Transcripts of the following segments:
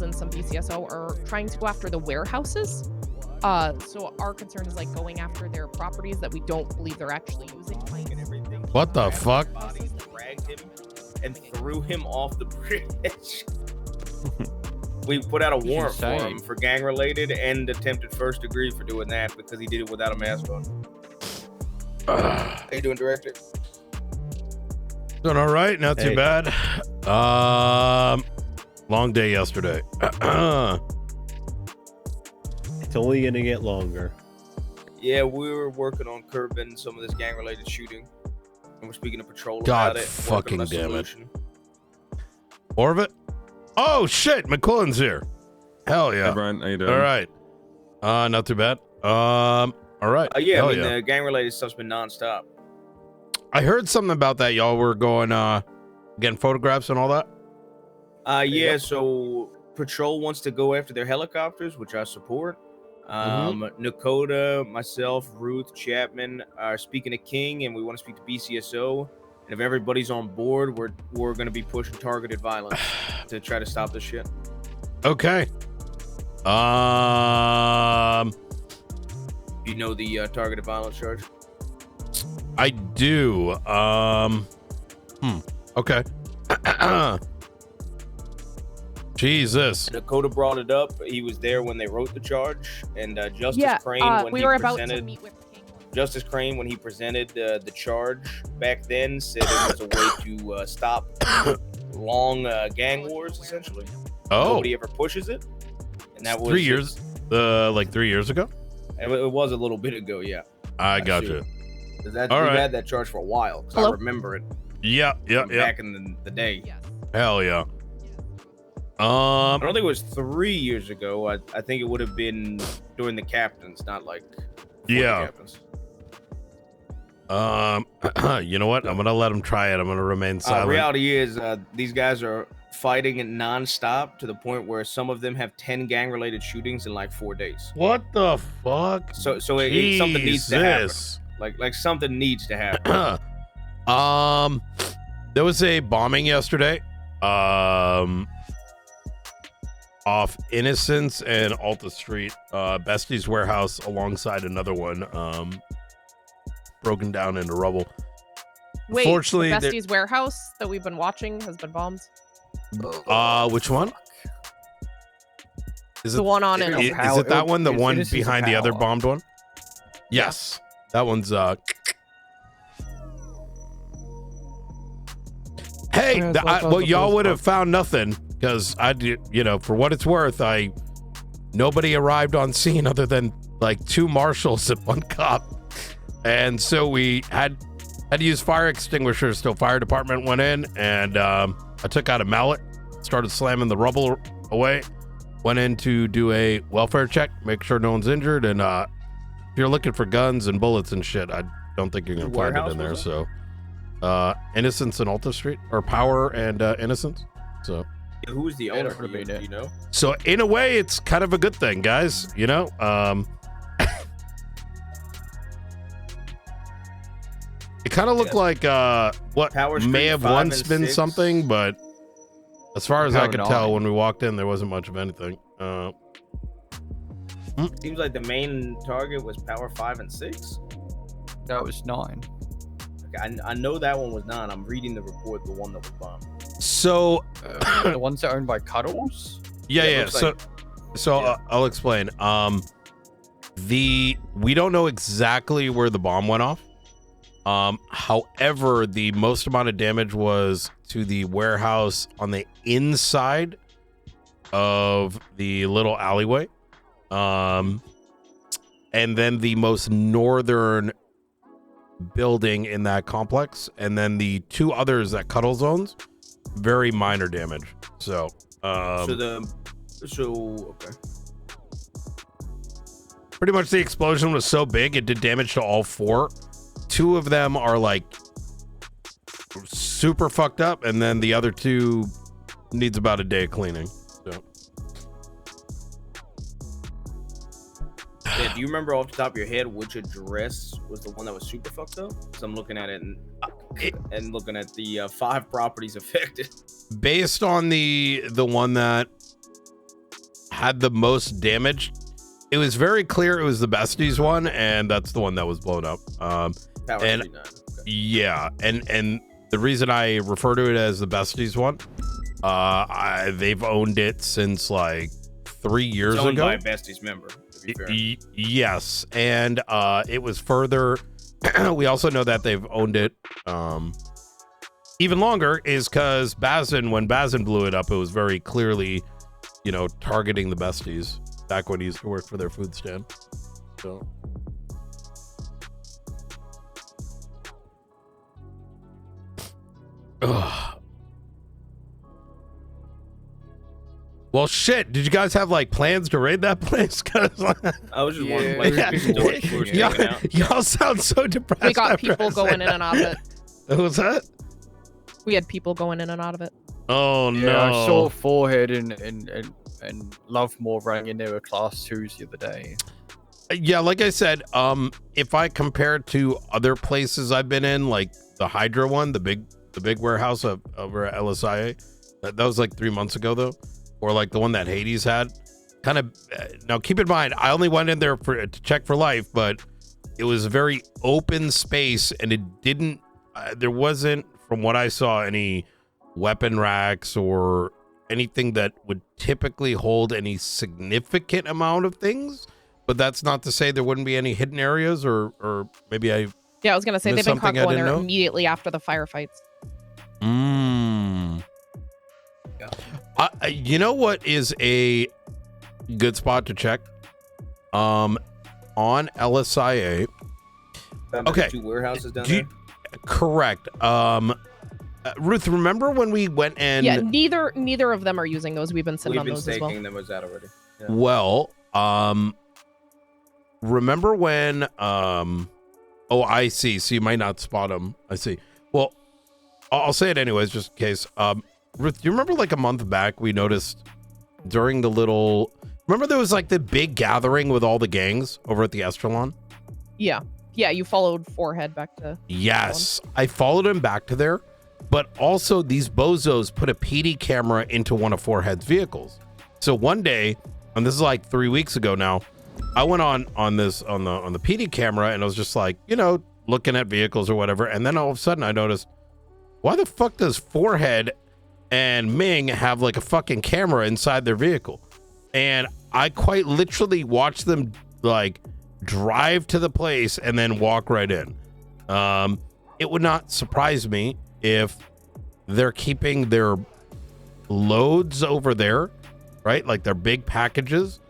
Marshals and some BCSO are trying to go after the warehouses. So our concern is like going after their properties that we don't believe they're actually using. What the fuck? Bodies dragged him and threw him off the bridge. We put out a warrant for him for gang-related and attempted first degree for doing that because he did it without a mask on. How you doing, Director? Doing all right, not too bad. Long day yesterday. It's only gonna get longer. Yeah, we were working on curbing some of this gang-related shooting, and we're speaking to patrol God about it. fucking damn it. More of it? Oh shit, McQuillan's here. Hell yeah. Hey Brian, how you doing? All right. Not too bad. All right. Yeah, I mean, the gang-related stuff's been nonstop. I heard something about that. Y'all were going, getting photographs and all that? Yeah, so patrol wants to go after their helicopters, which I support. Nakota, myself, Ruth, Chapman are speaking to King, and we want to speak to BCSO. And if everybody's on board, we're going to be pushing targeted violence to try to stop this shit. Okay. You know the targeted violence charge? I do. Okay. Jesus. Dakota brought it up. He was there when they wrote the charge, and Justice Crane when we he were presented. About to meet with King. Justice Crane when he presented the charge back then said it was a way to stop long gang wars, essentially. Oh. Nobody ever pushes it, and that was 3 years. Like 3 years ago. It was a little bit ago, yeah. I got you. We've right. had that charge for a while. I remember it. Yeah. Back in the day. Yes. Hell yeah. I don't think it was 3 years ago. I think it would have been during the captains, not like yeah. The captains. You know what? I'm gonna let them try it. I'm gonna remain silent. Reality is, these guys are fighting it nonstop to the point where some of them have 10 gang-related shootings in like 4 days. What the fuck? So something needs to happen. Like something needs to happen. There was a bombing yesterday. Off Innocence and Alta Street, Bestie's warehouse alongside another one, broken down into rubble. Wait, Fortunately, Bestie's warehouse that we've been watching has been bombed. Which one? Is The one on is in it that one? The one behind the other bombed one? Yes. That one's Hey, well, y'all would have found nothing because I did, for what it's worth, nobody arrived on scene other than like 2 marshals and 1 cop. And so we had to use fire extinguishers till fire department went in, and I took out a mallet, started slamming the rubble away, went in to do a welfare check, make sure no one's injured, and if you're looking for guns and bullets and shit, I don't think you're gonna find it in there. So Innocence and Alta Street, or Power and Innocence. So who's the owner? Do you know? So in a way, it's kind of a good thing, guys. It kind of looked like what may have once been something, but as far as I could tell when we walked in, there wasn't much of anything. Seems like the main target was Power 5 and 6. That was 9. I know that one was 9. I'm reading the report, the one that was bombed. So the ones that are owned by Cuddles? Yeah. I'll explain. We don't know exactly where the bomb went off. However, the most amount of damage was to the warehouse on the inside of the little alleyway. And then the most northern building in that complex, and then the 2 others that Cuddles owns, very minor damage. So okay. Pretty much the explosion was so big it did damage to all 4. 2 of them are like super fucked up, and then the other 2 needs about a day of cleaning. So yeah, do you remember off the top of your head which address was the one that was super fucked up? Because I'm looking at it and looking at the 5 properties affected. Based on the one that had the most damage. It was very clear it was the besties one, and that's the one that was blown up. Tower and 39. Okay. yeah, and the reason I refer to it as the besties one, they've owned it since like 3 years It's owned ago. by a besties member. To be fair. Yes, and it was further. We also know that they've owned it even longer, is because when Bazin blew it up, it was very clearly, targeting the besties back when he used to work for their food stand. So. Ugh. Well, shit. Did you guys have like plans to raid that place? Cause I was just Yeah. wondering. Yeah. People were checking out. y'all sound so depressed. We got after I people said going in that. and out of it. What was that? We had people going in and out of it. Oh Yeah, no! I saw Forehead and Lovemore running in there with class 2s the other day. Yeah, like I said, if I compare it to other places I've been in, like the Hydra one, the big warehouse over at LSIA, that was like 3 months ago though, or like the one that Hades had. Kind of now, keep in mind, I only went in there to check for life, but it was a very open space, and it didn't. There wasn't, from what I saw, any weapon racks or anything that would typically hold any significant amount of things. But that's not to say there wouldn't be any hidden areas, or maybe I. Yeah, I was gonna say Missed they've been caught something I going didn't there know? immediately after the firefights. You know what is a good spot to check? On LSIA. Okay. 2 warehouses down Do you- there. Correct. Ruth, remember when we went and Yeah, neither of them are using those. We've been sitting We've on been those as well. staking them as that already. Yeah. well, remember when oh, I see. So you might not spot them. I see. Well, I'll say it anyways, just in case. Ruth, do you remember like a month back we noticed during the little, remember there was like the big gathering with all the gangs over at the Estrelon? Yeah, you followed Forehead back to. Yes, I followed him back to there, but also these bozos put a PD camera into one of Forehead's vehicles. So one day, and this is like 3 weeks ago now, I went on the PD camera and I was just like, looking at vehicles or whatever, and then all of a sudden I noticed, why the fuck does Forehead and Ming have like a fucking camera inside their vehicle? And I quite literally watched them like drive to the place and then walk right in. It would not surprise me if they're keeping their loads over there, right? Like their big packages,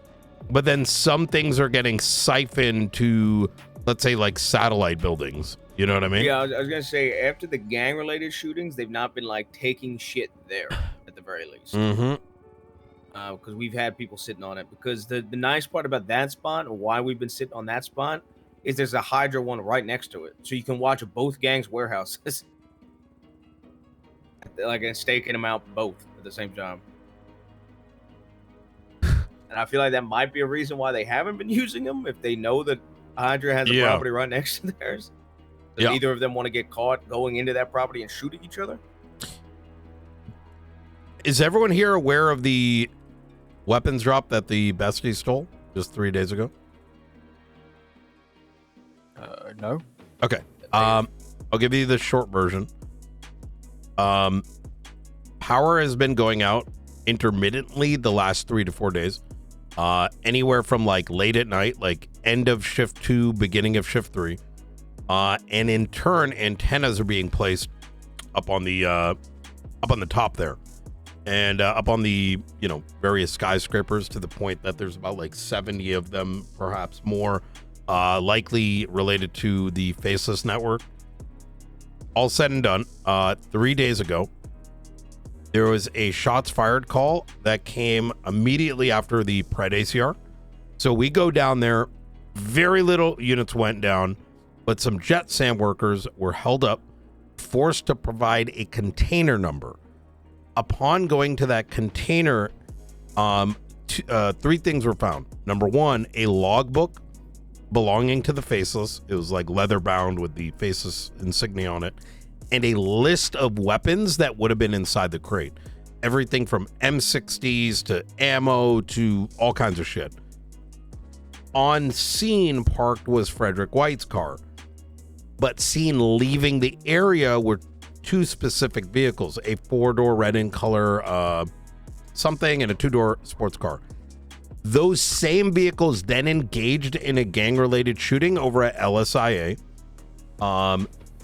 but then some things are getting siphoned to, let's say, like satellite buildings. You know what I mean? Yeah, I was gonna say, after the gang-related shootings, they've not been like taking shit there at the very least. Mm-hmm. Because we've had people sitting on it. Because the nice part about that spot, or why we've been sitting on that spot, is there's a Hydra one right next to it, so you can watch both gangs' warehouses, like, and staking them out both at the same time. And I feel like that might be a reason why they haven't been using them, if they know that Hydra has a Yeah. property right next to theirs. Does Yeah. either of them want to get caught going into that property and shooting each other? Is everyone here aware of the weapons drop that the bestie stole just 3 days ago? No. Okay. I'll give you the short version. Power has been going out intermittently the last 3 to 4 days. Anywhere from like late at night, like end of shift 2, beginning of shift 3. And in turn, antennas are being placed up on the top there, and up on the various skyscrapers, to the point that there's about like 70 of them, perhaps more, likely related to the Faceless network. All said and done, 3 days ago, there was a shots fired call that came immediately after the Pred ACR. So we go down there, very little units went down, but some jet sand workers were held up, forced to provide a container number. Upon going to that container, 3 things were found. Number 1, a logbook belonging to the Faceless. It was like leather bound with the Faceless insignia on it, and a list of weapons that would have been inside the crate. everything from M60s to ammo to all kinds of shit. On scene parked was Frederick White's car, but seen leaving the area were two specific vehicles, a 4-door red in color something and a 2-door sports car. Those same vehicles then engaged in a gang-related shooting over at LSIA,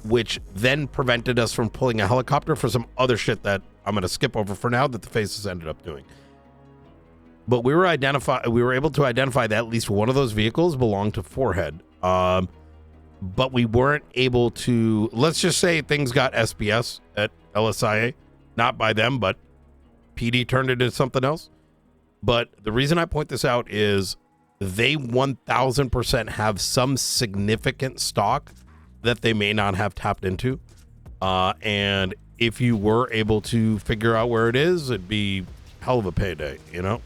which then prevented us from pulling a helicopter for some other shit that I'm going to skip over for now that the Faces ended up doing. But we were able to identify that at least one of those vehicles belonged to Forehead. But we weren't able to, let's just say things got SBS at LSIA, not by them, but PD turned it into something else. But the reason I point this out is they 1000% have some significant stock that they may not have tapped into. And if you were able to figure out where it is, it'd be hell of a payday, you know?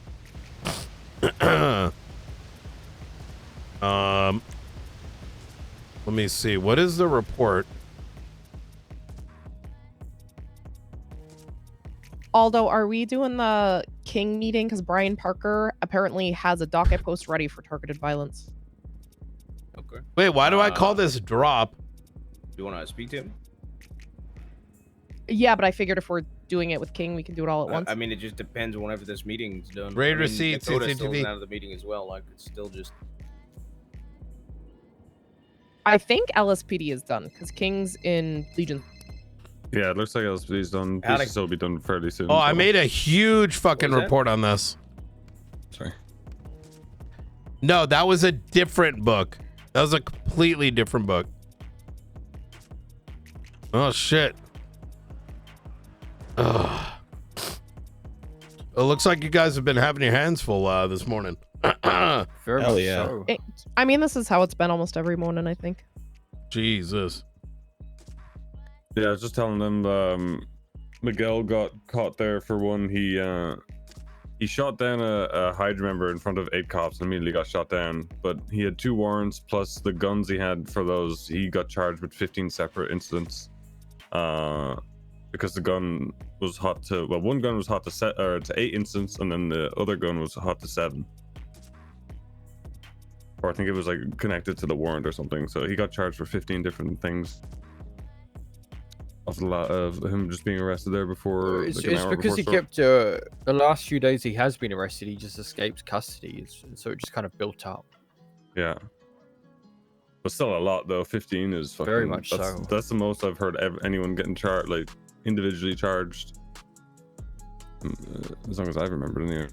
Let me see. What is the report? Aldo, are we doing the King meeting? Because Brian Parker apparently has a docket post ready for targeted violence. Okay. Wait, why do I call this drop? You want to speak to him? Yeah, but I figured if we're doing it with King, we can do it all at once. I mean, it just depends whenever this meeting's done. Raid I mean, receipts, Dakota still CCTV. isn't out of the meeting as well. Like, it's still just. I think LSPD is done because King's in Legion. Yeah, it looks like LSPD's done. Howdy. PCC will be done fairly soon. Oh, I so- made a huge fucking What was that? report on this. Sorry. No, that was a different book. That was a completely different book. Oh, shit. Ugh. It looks like you guys have been having your hands full this morning. Very Hell much yeah. so. I mean, this is how it's been almost every morning, I think. Jesus. Yeah, I was just telling them Miguel got caught there for one. He shot down a Hydra member in front of 8 cops and immediately got shot down. But he had 2 warrants plus the guns he had for those. He got charged with 15 separate incidents. Because the gun was hot to, well, one gun was hot to 8 incidents, and then the other gun was hot to 7. Or I think it was like connected to the warrant or something. So he got charged for 15 different things. Of him just being arrested there before. It's, like an it's hour because he before kept the last few days he has been arrested. He just escaped custody, so it just kind of built up. Yeah, but still a lot though. 15 is fucking, Very much that's, so. That's the most I've heard anyone getting charged, like individually charged, as long as I remember. Anyway.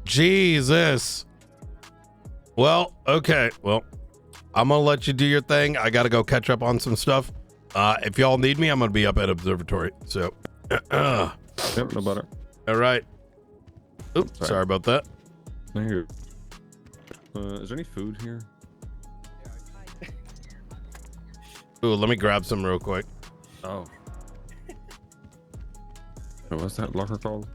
Jesus. Well, okay. Well, I'm going to let you do your thing. I got to go catch up on some stuff. If y'all need me, I'm going to be up at Observatory. So, Yep, no better. all right. Oops, sorry about that. Thank you. Is there any food here? Ooh, let me grab some real quick. Oh. What's that locker called?